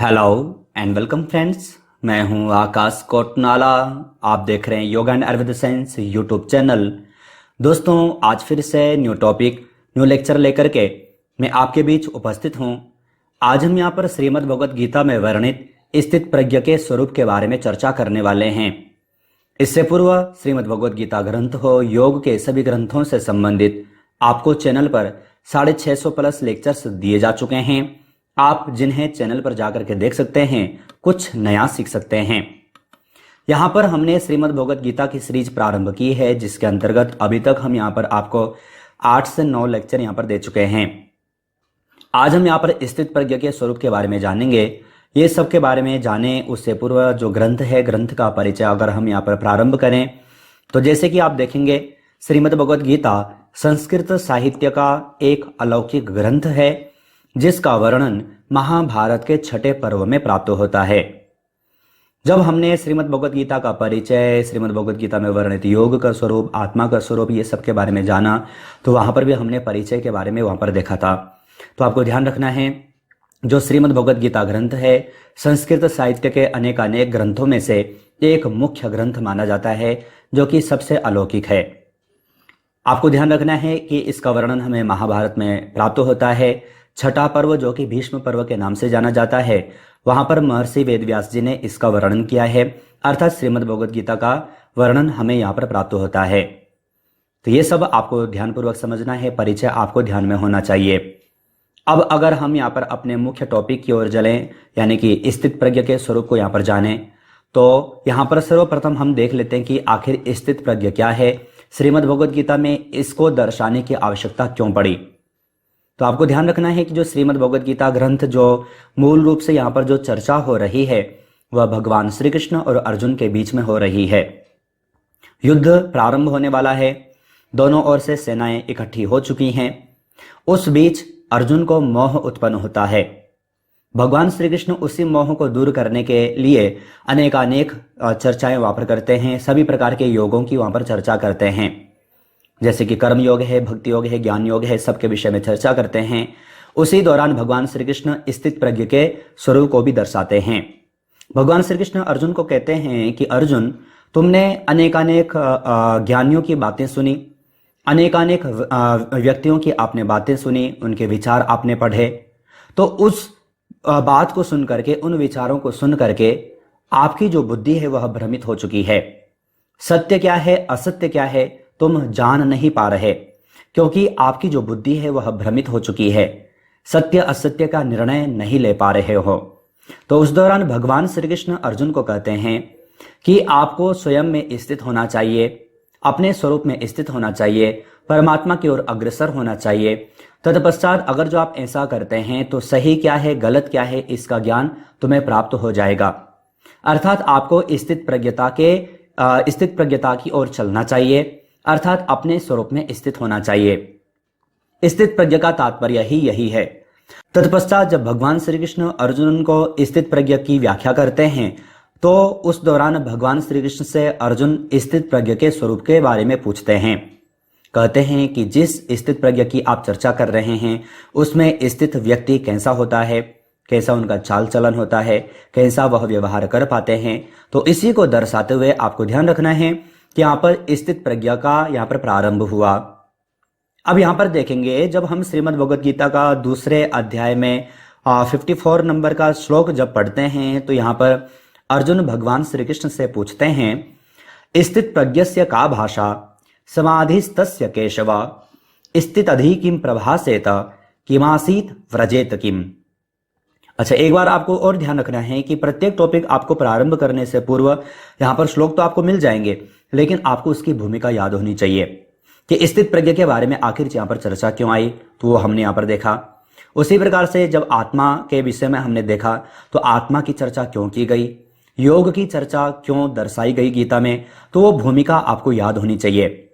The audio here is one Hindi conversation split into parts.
Hello and welcome friends. मैं हूं आकाश कोटनाला। आप देख रहे हैं yoga and Ayurveda science YouTube channel. दोस्तों, आज फिर से न्यू टॉपिक न्यू लेक्चर लेकर के मैं आपके बीच उपस्थित हूं। आज हम यहां पर श्रीमद् भगवद गीता में वर्णित स्थित प्रज्ञ के स्वरूप के बारे में चर्चा करने वाले हैं। इससे पूर्व श्रीमद् भगवद गीता ग्रंथ हो, योग के सभी ग्रंथों से संबंधित आपको चैनल पर 650 प्लस लेक्चर्स दिए जा चुके हैं। आप जिन्हें चैनल पर जाकर के देख सकते हैं, कुछ नया सीख सकते हैं। यहां पर हमने श्रीमद् भगवद गीता की सीरीज प्रारंभ की है, जिसके अंतर्गत अभी तक हम यहां पर आपको 8 से 9 लेक्चर यहां पर दे चुके हैं। आज हम यहां पर स्थित प्रज्ञ के स्वरूप के बारे में जानेंगे। ये सब के बारे में जाने उससे पूर्व जो ग्रंथ है, ग्रंथ का परिचय अगर हम यहां पर प्रारंभ करें तो जैसे कि आप देखेंगे, श्रीमद् भगवद गीता संस्कृत साहित्य का एक अलौकिक ग्रंथ है, जिसका वर्णन महाभारत के छठे पर्व में प्राप्त होता है। जब हमने श्रीमद् भगवद गीता का परिचय, श्रीमद् भगवद गीता में वर्णित योग का स्वरूप, आत्मा का स्वरूप, ये सब के बारे में जाना, तो वहां पर भी हमने परिचय के बारे में वहां पर देखा था। तो आपको ध्यान रखना है, जो श्रीमद् भगवद गीता ग्रंथ है, संस्कृत साहित्य के अनेक ग्रंथों में से एक मुख्य ग्रंथ माना जाता है, जो कि सबसे अलौकिक है। आपको ध्यान रखना है कि इसका वर्णन हमें महाभारत में प्राप्त होता है। छठा पर्व, जो कि भीष्म पर्व के नाम से जाना जाता है, वहां पर महर्षि वेदव्यास जी ने इसका वर्णन किया है, अर्थात श्रीमद् भगवद गीता का वर्णन हमें यहाँ पर प्राप्त होता है। तो ये सब आपको ध्यानपूर्वक समझना है, परिचय आपको ध्यान में होना चाहिए। अब अगर हम यहाँ पर अपने मुख्य टॉपिक की ओर चलें, यानी कि स्थित प्रज्ञ के स्वरूप को यहाँ पर जाने, तो यहाँ पर सर्वप्रथम हम देख लेते हैं कि आखिर स्थित प्रज्ञ क्या है, श्रीमद् भगवद गीता में इसको दर्शाने की आवश्यकता क्यों पड़ी। तो आपको ध्यान रखना है कि जो श्रीमद् भगवद गीता ग्रंथ जो मूल रूप से यहाँ पर जो चर्चा हो रही है, वह भगवान श्री कृष्ण और अर्जुन के बीच में हो रही है। युद्ध प्रारंभ होने वाला है, दोनों ओर से सेनाएं इकट्ठी हो चुकी हैं। उस बीच अर्जुन को मोह उत्पन्न होता है। भगवान श्री कृष्ण उसी मोह को दूर करने के लिए अनेक चर्चाएं वहां पर करते हैं, सभी प्रकार के योगों की वहां पर चर्चा करते हैं, जैसे कि कर्म योग है, भक्ति योग है, ज्ञान योग है, सबके विषय में चर्चा करते हैं। उसी दौरान भगवान श्री कृष्ण स्थित प्रज्ञ के स्वरूप को भी दर्शाते हैं। भगवान श्री कृष्ण अर्जुन को कहते हैं कि अर्जुन, तुमने अनेक ज्ञानियों की बातें सुनी, अनेक व्यक्तियों की आपने बातें सुनी, उनके विचार आपने पढ़े, तो उस बात को सुन करके, उन विचारों को सुन करके आपकी जो बुद्धि है वह भ्रमित हो चुकी है। सत्य क्या है, असत्य क्या है, तुम जान नहीं पा रहे, क्योंकि आपकी जो बुद्धि है वह भ्रमित हो चुकी है। सत्य असत्य का निर्णय नहीं ले पा रहे हो। तो उस दौरान भगवान श्री कृष्ण अर्जुन को कहते हैं कि आपको स्वयं में स्थित होना चाहिए, अपने स्वरूप में स्थित होना चाहिए, परमात्मा की ओर अग्रसर होना चाहिए। तत्पश्चात अगर जो आप ऐसा करते हैं तो सही क्या है, गलत क्या है, इसका ज्ञान तुम्हें प्राप्त हो जाएगा। अर्थात आपको स्थित प्रज्ञता की ओर चलना चाहिए, अर्थात अपने स्वरूप में स्थित होना चाहिए। स्थित प्रज्ञ का तात्पर्य ही यही है। तत्पश्चात जब भगवान श्री कृष्ण अर्जुन को स्थित प्रज्ञ की व्याख्या करते हैं, तो उस दौरान भगवान श्री कृष्ण से अर्जुन स्थित प्रज्ञ के स्वरूप के बारे में पूछते हैं। कहते हैं कि जिस स्थित प्रज्ञ की आप चर्चा कर रहे हैं, उसमें स्थित व्यक्ति कैसा होता है, कैसा उनका चाल चलन होता है, कैसा वह व्यवहार कर पाते हैं। तो इसी को दर्शाते हुए आपको ध्यान रखना है कि यहाँ पर स्थित प्रज्ञा का यहाँ पर प्रारंभ हुआ। अब यहाँ पर देखेंगे, जब हम श्रीमद् भगवद गीता का दूसरे अध्याय में 54 नंबर का श्लोक जब पढ़ते हैं, तो यहाँ पर अर्जुन भगवान श्री कृष्ण से पूछते हैं, स्थित प्रज्ञस्य का भाषा समाधिस्तस्य केशव स्थित अधि किम प्रभासेत किमासीत व्रजेत किम। अच्छा, एक बार आपको और ध्यान रखना है कि प्रत्येक टॉपिक आपको प्रारंभ करने से पूर्व यहाँ पर श्लोक तो आपको मिल जाएंगे, लेकिन आपको उसकी भूमिका याद होनी चाहिए कि स्थित प्रज्ञ के बारे में आखिर यहाँ पर चर्चा क्यों आई, तो वो हमने यहाँ पर देखा। उसी प्रकार से जब आत्मा के विषय में हमने देखा, तो आत्मा की चर्चा क्यों की गई, योग की चर्चा क्यों दर्शाई गई गीता में, तो वो भूमिका आपको याद होनी चाहिए।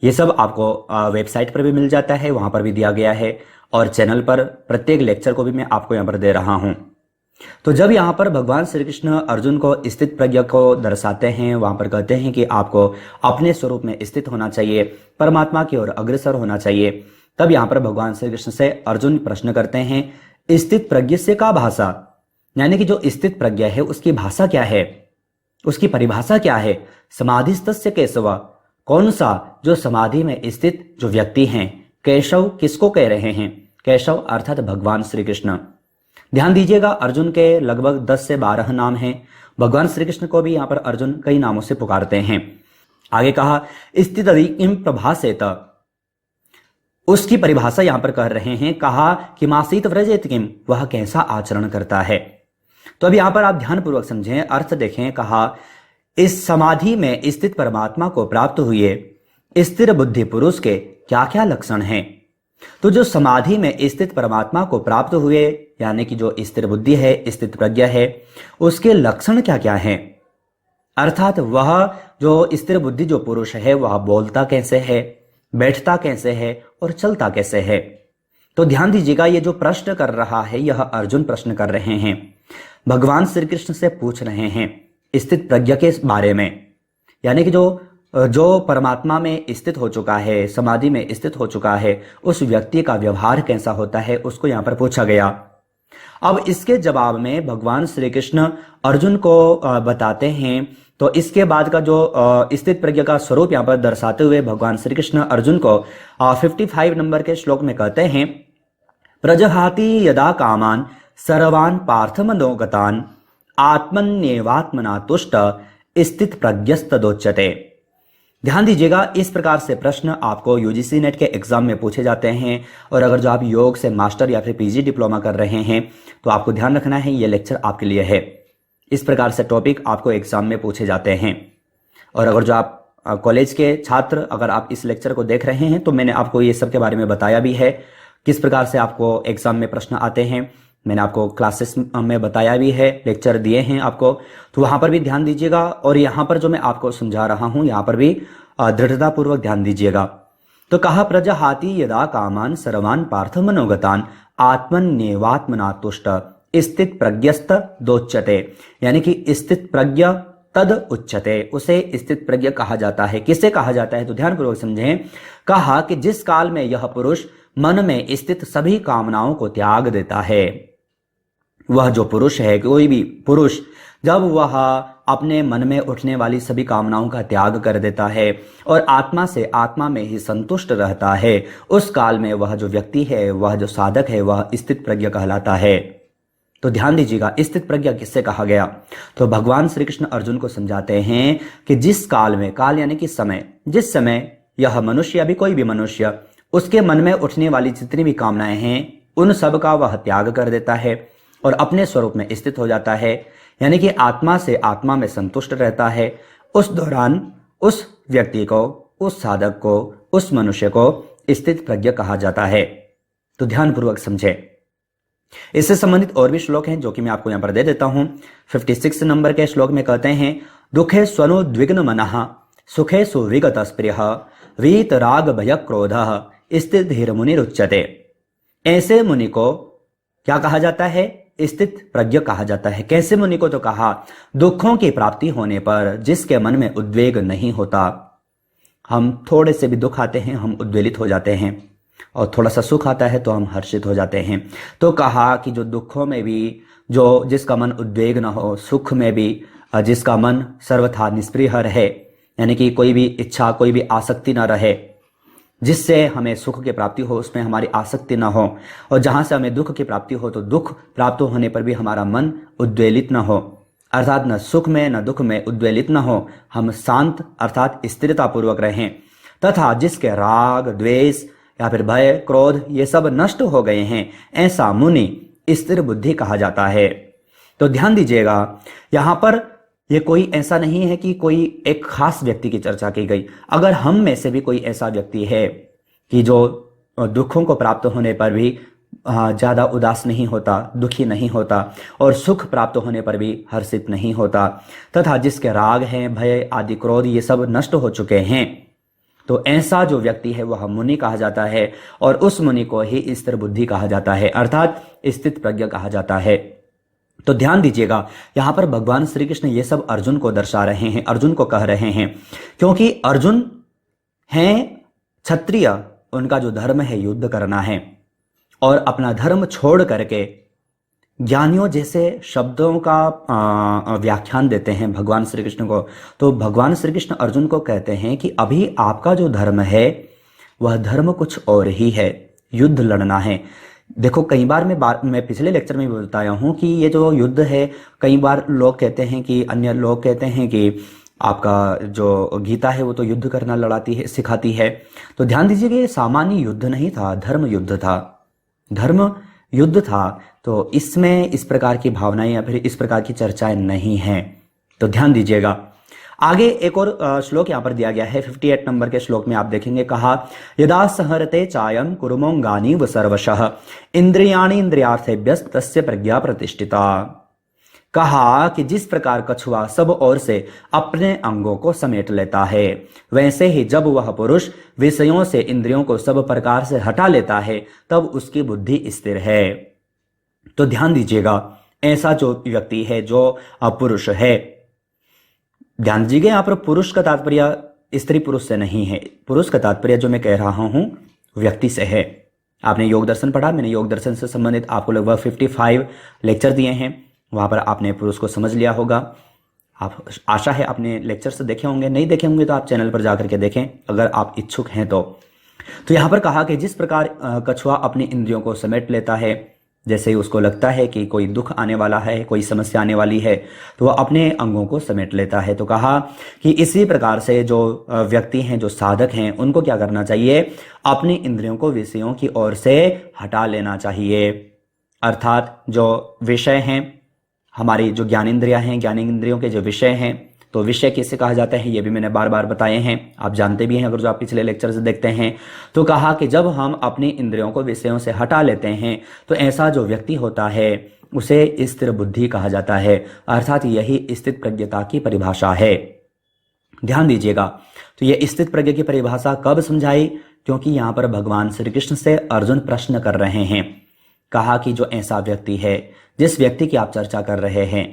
ये सब आपको वेबसाइट पर भी मिल जाता है, वहां पर भी दिया गया है, और चैनल पर प्रत्येक लेक्चर को भी मैं आपको यहाँ पर दे रहा हूं। तो जब यहाँ पर भगवान श्री कृष्ण अर्जुन को स्थित प्रज्ञ को दर्शाते हैं, वहां पर कहते हैं कि आपको अपने स्वरूप में स्थित होना चाहिए, परमात्मा की ओर अग्रसर होना चाहिए। तब यहाँ पर भगवान श्री कृष्ण से अर्जुन प्रश्न करते हैं, स्थित प्रज्ञ से का भाषा, यानी कि जो स्थित प्रज्ञा है उसकी भाषा क्या है, उसकी परिभाषा क्या है। समाधिस्तस्य केशव, कौन सा जो समाधि में स्थित जो व्यक्ति हैं, केशव किसको कह रहे हैं, केशव अर्थात भगवान श्री कृष्ण। ध्यान दीजिएगा, अर्जुन के लगभग 10 से 12 नाम हैं। भगवान श्री कृष्ण को भी यहाँ पर अर्जुन कई नामों से पुकारते हैं। आगे कहा स्थित किम प्रभासेत, उसकी परिभाषा यहां पर कर रहे हैं, कहा कि मासीत व्रजेत किम, वह कैसा आचरण करता है। तो अब यहां पर आप ध्यानपूर्वक समझें, अर्थ देखें। कहा इस समाधि में स्थित परमात्मा को प्राप्त हुए स्थिर बुद्धि पुरुष के क्या क्या लक्षण हैं। तो जो समाधि में स्थित परमात्मा को प्राप्त हुए, यानी कि जो स्थिर बुद्धि है, स्थित प्रज्ञा है, उसके लक्षण क्या क्या हैं। अर्थात वह जो स्थिर बुद्धि जो पुरुष है वह बोलता कैसे है, बैठता कैसे है और चलता कैसे है। तो ध्यान दीजिएगा, ये जो प्रश्न कर रहा है यह अर्जुन प्रश्न कर रहे हैं, भगवान श्री कृष्ण से पूछ रहे हैं स्थित प्रज्ञा के बारे में। यानी कि जो परमात्मा में स्थित हो चुका है, समाधि में स्थित हो चुका है, उस व्यक्ति का व्यवहार कैसा होता है, उसको यहां पर पूछा गया। अब इसके जवाब में भगवान श्री कृष्ण अर्जुन को बताते हैं। तो इसके बाद का जो स्थित प्रज्ञा का स्वरूप यहां पर दर्शाते हुए भगवान श्री कृष्ण अर्जुन को 55 नंबर के श्लोक में कहते हैं, प्रजहाति यदा कामान सर्वान पार्थ मनोगतान आत्मन्येवात्मना तुष्ट स्थित प्रज्ञस्तदोच्यते। ध्यान दीजिएगा, इस प्रकार से प्रश्न आपको यूजीसी नेट के एग्जाम में पूछे जाते हैं। और अगर जो आप योग से मास्टर या फिर पीजी डिप्लोमा कर रहे हैं तो आपको ध्यान रखना है, ये लेक्चर आपके लिए है। इस प्रकार से टॉपिक आपको एग्जाम में पूछे जाते हैं। और अगर जो आप कॉलेज के छात्र अगर आप इस लेक्चर को देख रहे हैं तो मैंने आपको ये सब के बारे में बताया भी है, किस प्रकार से आपको एग्जाम में प्रश्न आते हैं। मैंने आपको क्लासेस में बताया भी है, लेक्चर दिए हैं आपको, तो वहां पर भी ध्यान दीजिएगा। और यहां पर जो मैं आपको समझा रहा हूं यहां पर भी दृढ़ता पूर्वक ध्यान दीजिएगा। तो कहा प्रजहाति यदा कामान सर्वान पार्थ मनोगतान आत्मन्येवात्मना तुष्ट स्थित प्रज्ञस्त दोच्यते, यानी कि स्थित प्रज्ञ तद उच्यते, उसे स्थित प्रज्ञ कहा जाता है। किसे कहा जाता है तो ध्यानपूर्वक समझें। कहा कि जिस काल में यह पुरुष मन में स्थित सभी कामनाओं को त्याग देता है, वह जो पुरुष है, कोई भी पुरुष जब वह अपने मन में उठने वाली सभी कामनाओं का त्याग कर देता है और आत्मा से आत्मा में ही संतुष्ट रहता है, उस काल में वह जो व्यक्ति है, वह जो साधक है, वह स्थित प्रज्ञ कहलाता है। तो ध्यान दीजिएगा, स्थित प्रज्ञा किससे कहा गया। तो भगवान श्री कृष्ण अर्जुन को समझाते हैं कि जिस काल में, काल यानी कि समय, जिस समय यह मनुष्य या भी कोई भी मनुष्य उसके मन में उठने वाली जितनी भी कामनाएं हैं उन सब का वह त्याग कर देता है और अपने स्वरूप में स्थित हो जाता है, यानी कि आत्मा से आत्मा में संतुष्ट रहता है। उस दौरान उस व्यक्ति को, उस साधक को, उस मनुष्य को स्थित प्रज्ञ कहा जाता है। तो ध्यानपूर्वक समझे। इससे संबंधित और भी श्लोक हैं जो कि मैं आपको यहां पर दे देता हूं। 56 नंबर के श्लोक में कहते हैं, दुखे स्वनुद्विग्न मनः सुखे सुविगत स्प्रियः वीत राग भय क्रोधः स्थित धीर मुनि रुच्यते। ऐसे मुनि को क्या कहा जाता है, स्थित प्रज्ञ कहा जाता है। कैसे मुनि को तो कहा, दुखों की प्राप्ति होने पर जिसके मन में उद्वेग नहीं होता। हम थोड़े से भी दुख आते हैं हम उद्वेलित हो जाते हैं, और थोड़ा सा सुख आता है तो हम हर्षित हो जाते हैं। तो कहा कि जो दुखों में भी जो जिसका मन उद्वेग न हो, सुख में भी जिसका मन सर्वथा निष्प्रिय रहे, यानी कि कोई भी इच्छा, कोई भी आसक्ति न रहे, जिससे हमें सुख की प्राप्ति हो उसमें हमारी आसक्ति न हो, और जहां से हमें दुख की प्राप्ति हो तो दुख प्राप्त होने पर भी हमारा मन उद्वेलित न हो, अर्थात न सुख में न दुख में उद्वेलित न हो, हम शांत अर्थात स्थिरता पूर्वक रहें। तथा जिसके राग द्वेष या फिर भय क्रोध ये सब नष्ट हो गए हैं, ऐसा मुनि स्थिर बुद्धि कहा जाता है। तो ध्यान दीजिएगा, यहां पर ये कोई ऐसा नहीं है कि कोई एक खास व्यक्ति की चर्चा की गई। अगर हम में से भी कोई ऐसा व्यक्ति है कि जो दुखों को प्राप्त होने पर भी ज्यादा उदास नहीं होता, दुखी नहीं होता, और सुख प्राप्त होने पर भी हर्षित नहीं होता, तथा जिसके राग हैं, भय आदि क्रोध ये सब नष्ट हो चुके हैं, तो ऐसा जो व्यक्ति है वह मुनि कहा जाता है। और उस मुनि को ही स्थिर बुद्धि कहा जाता है, अर्थात स्थित प्रज्ञ कहा जाता है। तो ध्यान दीजिएगा, यहां पर भगवान श्री कृष्ण ये सब अर्जुन को दर्शा रहे हैं, अर्जुन को कह रहे हैं, क्योंकि अर्जुन हैं क्षत्रिय, उनका जो धर्म है युद्ध करना है, और अपना धर्म छोड़ करके ज्ञानियों जैसे शब्दों का व्याख्यान देते हैं भगवान श्री कृष्ण को, तो भगवान श्री कृष्ण अर्जुन को कहते हैं कि अभी आपका जो धर्म है वह धर्म कुछ और ही है, युद्ध लड़ना है। देखो कई बार मैं पिछले लेक्चर में भी बताया हूं कि ये जो युद्ध है, कई बार लोग कहते हैं कि अन्य लोग कहते हैं कि आपका जो गीता है वो तो युद्ध करना लड़ाती है, सिखाती है। तो ध्यान दीजिए कि ये सामान्य युद्ध नहीं था, धर्म युद्ध था, धर्म युद्ध था। तो इसमें इस प्रकार की भावनाएं या फिर इस प्रकार की चर्चाएं नहीं हैं, तो ध्यान दीजिएगा। आगे एक और श्लोक यहां पर दिया गया है 58 नंबर के श्लोक में आप देखेंगे, कहा यदा सहरते चायम कुरुमोंगानी व सर्वशः इंद्रियाणि इंद्रियार्थेभ्यस् तस्य प्रज्ञा प्रतिष्ठिता। कहा कि जिस प्रकार कछुआ सब ओर से अपने अंगों को समेट लेता है, वैसे ही जब वह पुरुष विषयों से इंद्रियों को सब प्रकार से हटा लेता है तब उसकी बुद्धि स्थिर है। तो ध्यान दीजिएगा, ऐसा जो व्यक्ति है जो पुरुष है, ध्यान दीजिएगा यहाँ पर पुरुष का तात्पर्य स्त्री पुरुष से नहीं है, पुरुष का तात्पर्य जो मैं कह रहा हूं व्यक्ति से है। आपने योग दर्शन पढ़ा, मैंने योग दर्शन से संबंधित आपको लगभग 55 लेक्चर दिए हैं, वहां पर आपने पुरुष को समझ लिया होगा। आप आशा है आपने लेक्चर से देखे होंगे, नहीं देखे होंगे तो आप चैनल पर जाकर के देखें अगर आप इच्छुक हैं तो। यहां पर कहा कि जिस प्रकार कछुआ अपनी इंद्रियों को समेट लेता है, जैसे ही उसको लगता है कि कोई दुख आने वाला है, कोई समस्या आने वाली है, तो वह अपने अंगों को समेट लेता है। तो कहा कि इसी प्रकार से जो व्यक्ति हैं, जो साधक हैं, उनको क्या करना चाहिए, अपनी इंद्रियों को विषयों की ओर से हटा लेना चाहिए। अर्थात जो विषय हैं, हमारी जो ज्ञानेंद्रियां हैं, ज्ञानेंद्रियों के जो विषय हैं, तो विषय किसे कहा जाता है ये भी मैंने बार बार बताए हैं, आप जानते भी हैं अगर जो आप पिछले लेक्चर से देखते हैं। तो कहा कि जब हम अपनी इंद्रियों को विषयों से हटा लेते हैं तो ऐसा जो व्यक्ति होता है उसे स्थिर बुद्धि कहा जाता है, अर्थात यही स्थित प्रज्ञता की परिभाषा है। ध्यान दीजिएगा, तो ये स्थित प्रज्ञ की परिभाषा कब समझाई, क्योंकि यहाँ पर भगवान श्री कृष्ण से अर्जुन प्रश्न कर रहे हैं। कहा कि जो ऐसा व्यक्ति है, जिस व्यक्ति की आप चर्चा कर रहे हैं,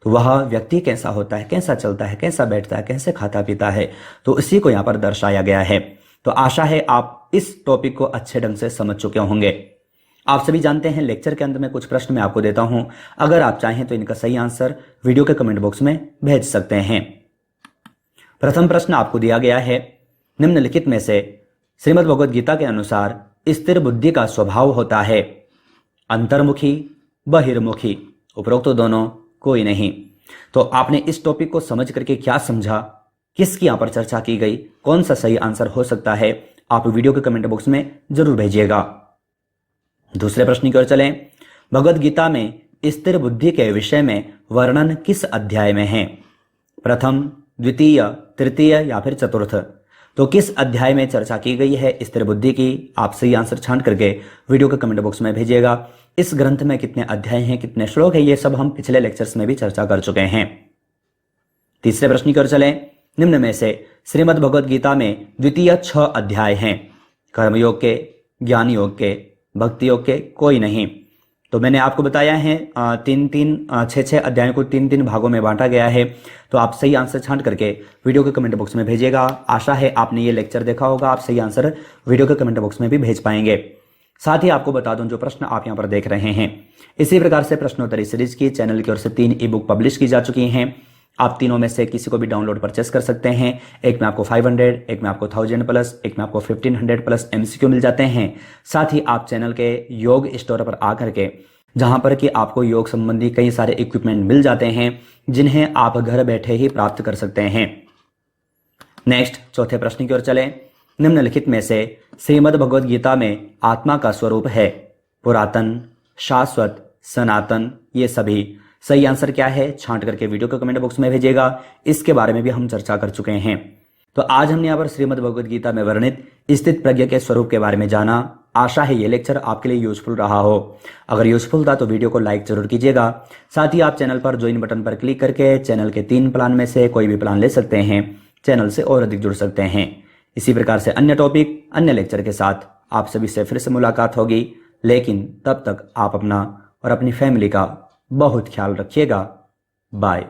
तो वह व्यक्ति कैसा होता है, कैसा चलता है, कैसा बैठता है, कैसे खाता पीता है, तो इसी को यहाँ पर दर्शाया गया है। तो आशा है आप इस टॉपिक को अच्छे ढंग से समझ चुके होंगे। आप सभी जानते हैं लेक्चर के अंत में कुछ प्रश्न मैं आपको देता हूं, अगर आप चाहें तो इनका सही आंसर वीडियो के कमेंट बॉक्स में भेज सकते हैं। प्रथम प्रश्न आपको दिया गया है, निम्नलिखित में से श्रीमद् भगवद गीता के अनुसार स्थिर बुद्धि का स्वभाव होता है अंतर्मुखी, बहिर्मुखी, उपरोक्त तो दोनों, कोई नहीं। तो आपने इस टॉपिक को समझ करके क्या समझा, किसकी यहां पर चर्चा की गई, कौन सा सही आंसर हो सकता है, आप वीडियो के कमेंट बॉक्स में जरूर भेजिएगा। दूसरे प्रश्न की ओर चलें। भगवद गीता में स्थिर बुद्धि के विषय में वर्णन किस अध्याय में है, प्रथम, द्वितीय, तृतीय या फिर चतुर्थ। तो किस अध्याय में चर्चा की गई है स्थिर बुद्धि की, आप सही आंसर छांट करके वीडियो के कमेंट बॉक्स में भेजिएगा। इस ग्रंथ में कितने अध्याय हैं, कितने श्लोक हैं, ये सब हम पिछले लेक्चर्स में भी चर्चा कर चुके हैं। तीसरे प्रश्न की ओर चलें। निम्न में से श्रीमद् भगवद गीता में द्वितीय 6 अध्याय हैं, कर्मयोग के, ज्ञान योग के, भक्ति योग के, कोई नहीं। तो मैंने आपको बताया है 6 अध्यायों को 3 भागों में बांटा गया है। तो आप सही आंसर छांट करके वीडियो के कमेंट बॉक्स में भेजिएगा। आशा है आपने ये लेक्चर देखा होगा, आप सही आंसर वीडियो के कमेंट बॉक्स में भी भेज पाएंगे। साथ ही आपको बता दूं, जो प्रश्न आप यहां पर देख रहे हैं, इसी प्रकार से प्रश्नोत्तरी सीरीज की चैनल की ओर से 3 ई बुक पब्लिश की जा चुकी हैं। आप तीनों में से किसी को भी डाउनलोड परचेस कर सकते हैं। एक में आपको 500, एक में आपको 1000 प्लस, एक में आपको 1500 प्लस MCQ मिल जाते हैं। साथ ही आप चैनल के योग स्टोर पर आकर के, जहां पर कि आपको योग संबंधी कई सारे इक्विपमेंट मिल जाते हैं, जिन्हें आप घर बैठे ही प्राप्त कर सकते हैं। नेक्स्ट, चौथे प्रश्न की ओर चलें। निम्नलिखित में से श्रीमद् भगवद गीता में आत्मा का स्वरूप है पुरातन, शाश्वत, सनातन, ये सभी। सही आंसर क्या है, छांट करके वीडियो के कमेंट बॉक्स में भेजिएगा। इसके बारे में भी हम चर्चा कर चुके हैं। तो आज हमने यहाँ पर श्रीमद् भगवद गीता में वर्णित स्थित प्रज्ञ के स्वरूप के बारे में जाना। आशा है ये लेक्चर आपके लिए यूजफुल रहा हो। अगर यूजफुल था तो वीडियो को लाइक जरूर कीजिएगा। साथ ही आप चैनल पर ज्वाइन बटन पर क्लिक करके चैनल के 3 प्लान में से कोई भी प्लान ले सकते हैं, चैनल से और अधिक जुड़ सकते हैं। इसी प्रकार से अन्य टॉपिक, अन्य लेक्चर के साथ आप सभी से फिर से मुलाकात होगी। लेकिन तब तक आप अपना और अपनी फैमिली का बहुत ख्याल रखिएगा। बाय।